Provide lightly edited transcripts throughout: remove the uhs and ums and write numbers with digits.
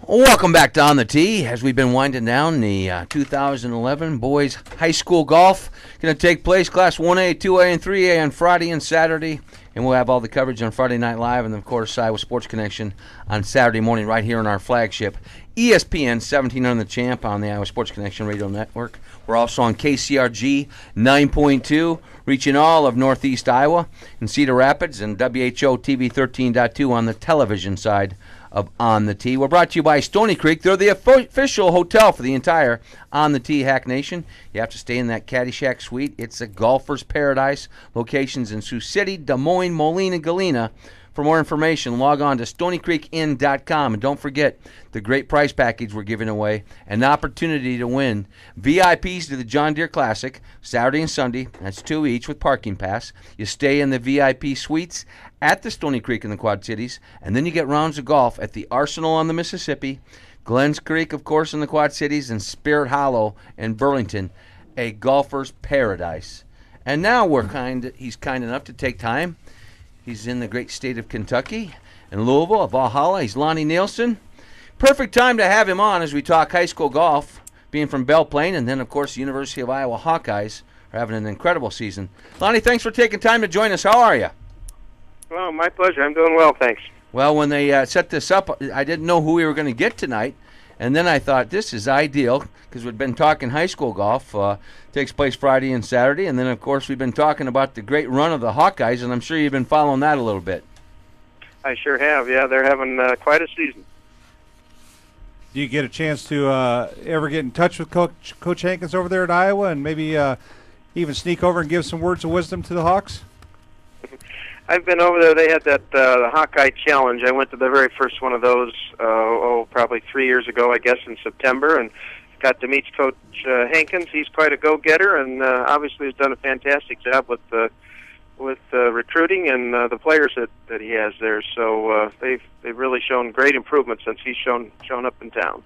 Welcome back to On the Tee as we've been winding down the 2011 boys high school golf. Going to take place Class 1A, 2A, and 3A on Friday and Saturday. And we'll have all the coverage on Friday Night Live and, of course, Iowa Sports Connection on Saturday morning right here on our flagship ESPN 1700 The Champ on the Iowa Sports Connection Radio Network. We're also on KCRG 9.2, reaching all of Northeast Iowa and Cedar Rapids, and WHO TV 13.2 on the television side of On the Tee. We're brought to you by Stony Creek. They're the official hotel for the entire On the Tee Hack Nation. You have to stay in that Caddyshack suite. It's a golfer's paradise. Locations in Sioux City, Des Moines, Moline, and Galena. For more information, log on to stonycreekin.com. And don't forget the great prize package we're giving away, an opportunity to win VIPs to the John Deere Classic, Saturday and Sunday. That's 2 each with parking pass. You stay in the VIP suites at the Stony Creek in the Quad Cities, and then you get rounds of golf at the Arsenal on the Mississippi, Glens Creek, of course, in the Quad Cities, and Spirit Hollow in Burlington, a golfer's paradise. And now he's kind enough to take time. He's in the great state of Kentucky, in Louisville, at Valhalla. He's Lonnie Nielsen. Perfect time to have him on as we talk high school golf, being from Belle Plaine, and then, of course, the University of Iowa Hawkeyes are having an incredible season. Lonnie, thanks for taking time to join us. How are you? Well, my pleasure. I'm doing well, thanks. Well, when they set this up, I didn't know who we were going to get tonight, and then I thought this is ideal because we've been talking high school golf. Takes place Friday and Saturday, and then, of course, we've been talking about the great run of the Hawkeyes, and I'm sure you've been following that a little bit. I sure have, yeah. They're having quite a season. Do you get a chance to ever get in touch with Coach Hankins over there at Iowa and maybe even sneak over and give some words of wisdom to the Hawks? I've been over there. They had that the Hawkeye Challenge. I went to the very first one of those, probably 3 years ago, I guess, in September, and got to meet Coach Hankins. He's quite a go-getter, and obviously has done a fantastic job with recruiting and the players that he has there. So they've really shown great improvement since he's shown up in town.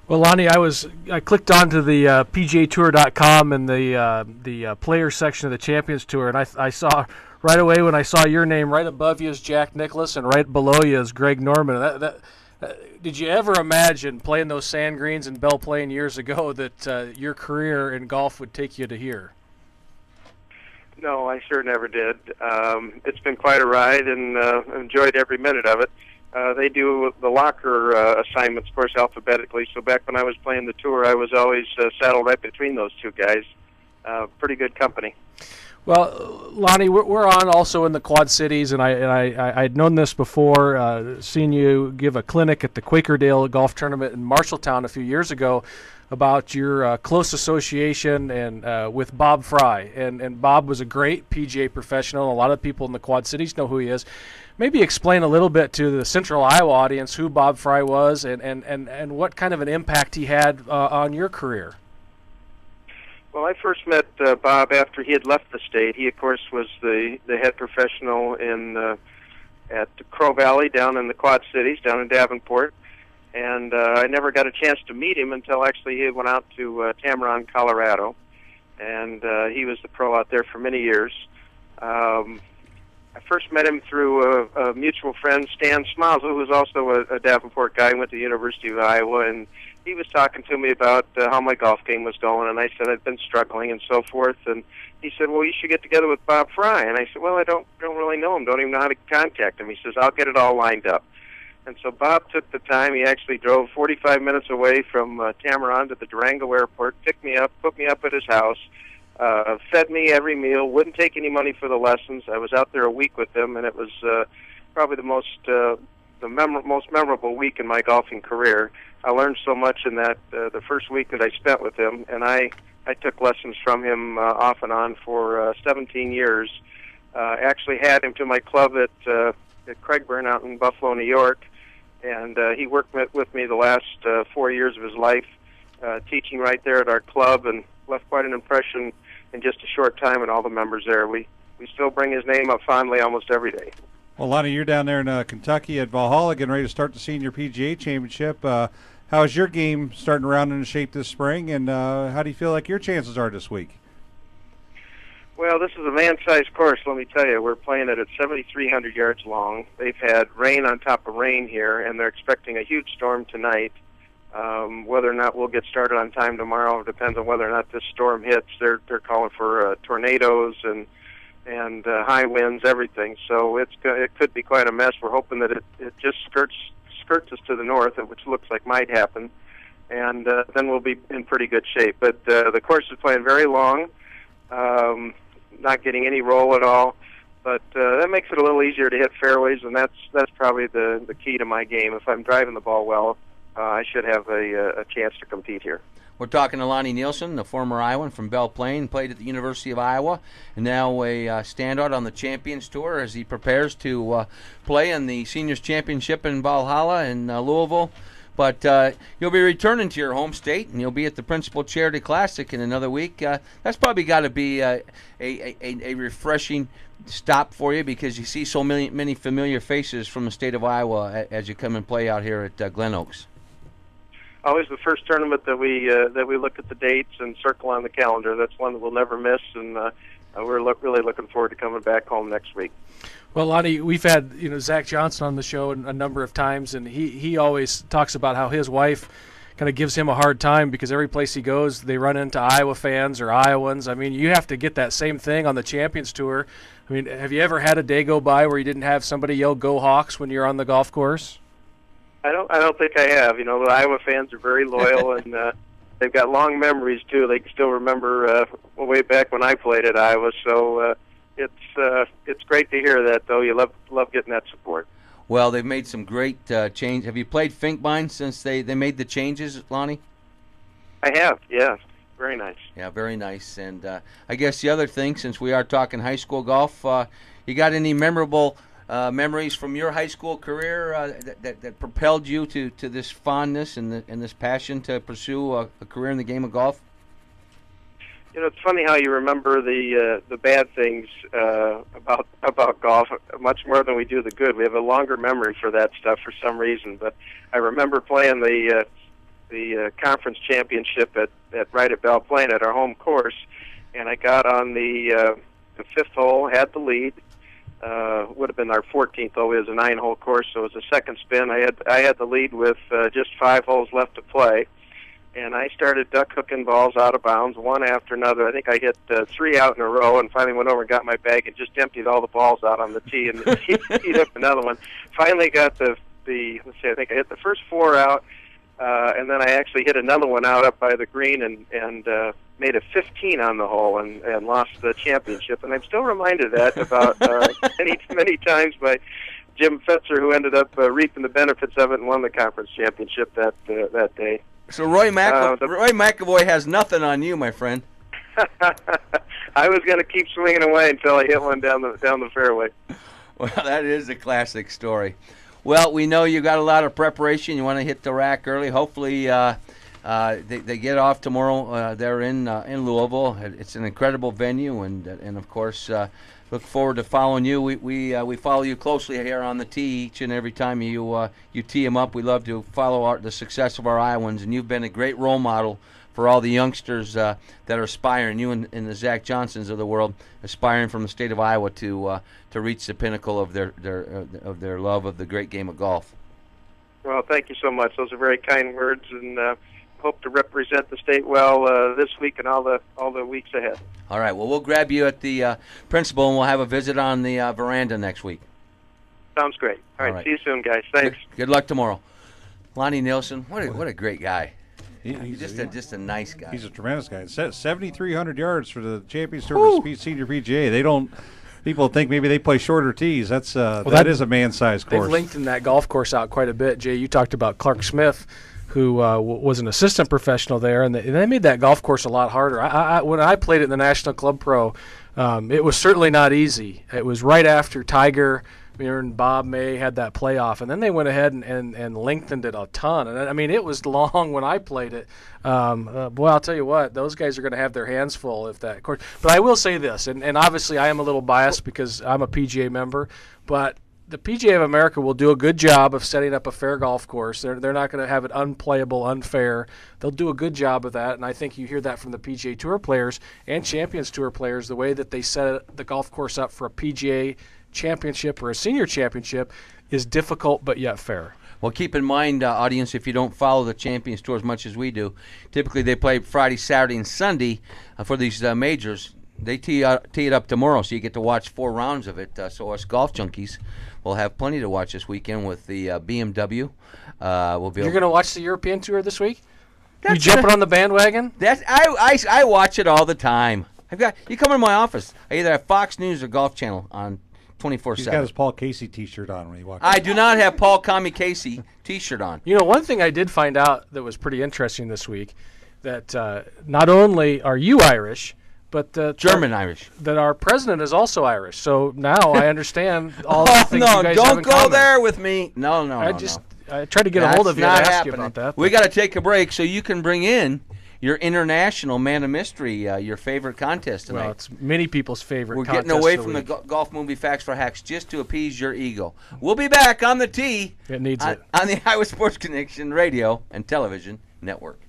Well, Lonnie, I clicked onto the PGAtour.com and the player section of the Champions Tour, and I saw right away when I saw your name right above you is Jack Nicklaus, and right below you is Greg Norman. Did you ever imagine playing those sand greens in Belle Plaine years ago that your career in golf would take you to here? No, I sure never did. It's been quite a ride, and enjoyed every minute of it. They do the locker assignments, of course, alphabetically. So back when I was playing the tour, I was always saddled right between those two guys. Pretty good company. Well, Lonnie, we're on also in the Quad Cities, and I'd known this before, seen you give a clinic at the Quakerdale Golf Tournament in Marshalltown a few years ago about your close association and with Bob Fry. And Bob was a great PGA professional. A lot of people in the Quad Cities know who he is. Maybe explain a little bit to the Central Iowa audience who Bob Fry was and what kind of an impact he had on your career. Well, I first met Bob after he had left the state. He, of course, was the head professional at Crow Valley down in the Quad Cities, down in Davenport. And I never got a chance to meet him until actually he went out to Tamaron, Colorado. And he was the pro out there for many years. I first met him through a mutual friend, Stan Smazel, who was also a Davenport guy, went to the University of Iowa, and he was talking to me about how my golf game was going, and I said I'd been struggling and so forth, and he said, well, you should get together with Bob Fry. And I said, well, I don't really know him, don't even know how to contact him. He says, I'll get it all lined up. And so Bob took the time. He actually drove 45 minutes away from Tamaron to the Durango airport, picked me up, put me up at his house, fed me every meal, wouldn't take any money for the lessons. I was out there a week with him, and it was probably the most memorable week in my golfing career. I learned so much in that the first week that I spent with him, and I took lessons from him off and on for 17 years. Actually had him to my club at Craigburn out in Buffalo, New York, and he worked with me the last 4 years of his life, teaching right there at our club, and left quite an impression in just a short time and all the members there. We still bring his name up fondly almost every day. Well, Lonnie, you're down there in Kentucky at Valhalla getting ready to start the Senior PGA Championship. How is your game starting to round into shape this spring, and how do you feel like your chances are this week? Well, this is a man-sized course, let me tell you. We're playing it at 7,300 yards long. They've had rain on top of rain here, and they're expecting a huge storm tonight. Whether or not we'll get started on time tomorrow depends on whether or not this storm hits. They're calling for tornadoes and high winds, everything. So it could be quite a mess. We're hoping that it just skirts us to the north, which looks like might happen, and then we'll be in pretty good shape. But the course is playing very long, not getting any roll at all. But that makes it a little easier to hit fairways, and that's probably the key to my game. If I'm driving the ball well, I should have a chance to compete here. We're talking to Lonnie Nielsen, the former Iowan from Belle Plaine, played at the University of Iowa, and now a standout on the Champions Tour as he prepares to play in the Seniors Championship in Valhalla in Louisville. But you'll be returning to your home state, and you'll be at the Principal Charity Classic in another week. That's probably got to be a refreshing stop for you because you see so many familiar faces from the state of Iowa as you come and play out here at Glen Oaks. Always the first tournament that we look at the dates and circle on the calendar. That's one that we'll never miss, and we're really looking forward to coming back home next week. Well, Lonnie, we've had Zach Johnson on the show a number of times, and he always talks about how his wife kind of gives him a hard time because every place he goes, they run into Iowa fans or Iowans. I mean, you have to get that same thing on the Champions Tour. I mean, have you ever had a day go by where you didn't have somebody yell "Go Hawks" when you're on the golf course? I don't think I have. The Iowa fans are very loyal, and they've got long memories too. They can still remember way back when I played at Iowa. So it's great to hear that, though. You love getting that support. Well, they've made some great change. Have you played Finkbine since they made the changes, Lonnie? I have. Yeah, very nice. Yeah, very nice. And I guess the other thing, since we are talking high school golf, you got any memorable memories from your high school career that propelled you to this fondness and this passion to pursue a career in the game of golf? It's funny how you remember the bad things about golf much more than we do the good. We have a longer memory for that stuff for some reason. But I remember playing the conference championship right at Belle Plaine at our home course, and I got on the fifth hole, had the lead. Would have been our 14th, though. It was a 9-hole course, so it was a second spin. I had the lead with just 5 holes left to play, and I started duck hooking balls out of bounds, one after another. I think I hit 3 out in a row, and finally went over and got my bag and just emptied all the balls out on the tee and teed up another one. Finally got let's see, I think I hit the first 4 out, and then I actually hit another one out up by the green and made a 15 on the hole and lost the championship. And I'm still reminded of that about many times by Jim Fetzer, who ended up reaping the benefits of it and won the conference championship that day. So Roy McAvoy has nothing on you, my friend. I was going to keep swinging away until I hit one down the fairway. Well, that is a classic story. Well, we know you got a lot of preparation. You want to hit the rack early. Hopefully they get off tomorrow. They're in Louisville. It's an incredible venue, and of course, look forward to following you. We follow you closely here on the tee each and every time you tee them up. We love to follow the success of our Iowans, and you've been a great role model for all the youngsters that are aspiring. You and the Zach Johnsons of the world, aspiring from the state of Iowa to reach the pinnacle of their love of the great game of golf. Well, thank you so much. Those are very kind words, and hope to represent the state well this week and all the weeks ahead. All right. Well, we'll grab you at the Principal, and we'll have a visit on the veranda next week. Sounds great. All right. See you soon, guys. Thanks. Good luck tomorrow. Lonnie Nielsen, what a great guy. He's just a nice guy. He's a tremendous guy. 7,300 yards for the Champions Tour for Senior PGA. People think maybe they play shorter tees. That is a man-sized course. They've lengthened that golf course out quite a bit. Jay, you talked about Clark Smith, who was an assistant professional there, and they made that golf course a lot harder. When I played it in the National Club Pro, it was certainly not easy. It was right after Tiger and Bob May had that playoff, and then they went ahead and lengthened it a ton. And I mean, it was long when I played it. Boy, I'll tell you what, those guys are going to have their hands full if that course. But I will say this, and obviously I am a little biased because I'm a PGA member, but the PGA of America will do a good job of setting up a fair golf course. They're not going to have it unplayable, unfair. They'll do a good job of that, and I think you hear that from the PGA Tour players and Champions Tour players, the way that they set the golf course up for a PGA championship or a senior championship is difficult but yet fair. Well, keep in mind, audience, if you don't follow the Champions Tour as much as we do, typically they play Friday, Saturday, and Sunday for these majors. They tee it up tomorrow, so you get to watch 4 rounds of it. So us golf junkies will have plenty to watch this weekend with the BMW. You're going to watch the European Tour this week? You jumping on the bandwagon? I watch it all the time. You come in my office. I either have Fox News or Golf Channel on 24/7. He's got his Paul Casey T-shirt on when he walks. I do not have Paul Kami Casey T-shirt on. You know, one thing I did find out that was pretty interesting this week, that not only are you Irish, but German Irish. That our president is also Irish. So now I understand all the things you guys have don't in go common. there with me. No. I tried to get a hold of you and ask you about that. We got to take a break so you can bring in your international man of mystery, your favorite contest tonight. Well, it's many people's favorite We're contest getting away of from the the week. golf movie Facts for Hacks just to appease your ego. We'll be back on the tee. It needs it. On the Iowa Sports Connection radio and television network.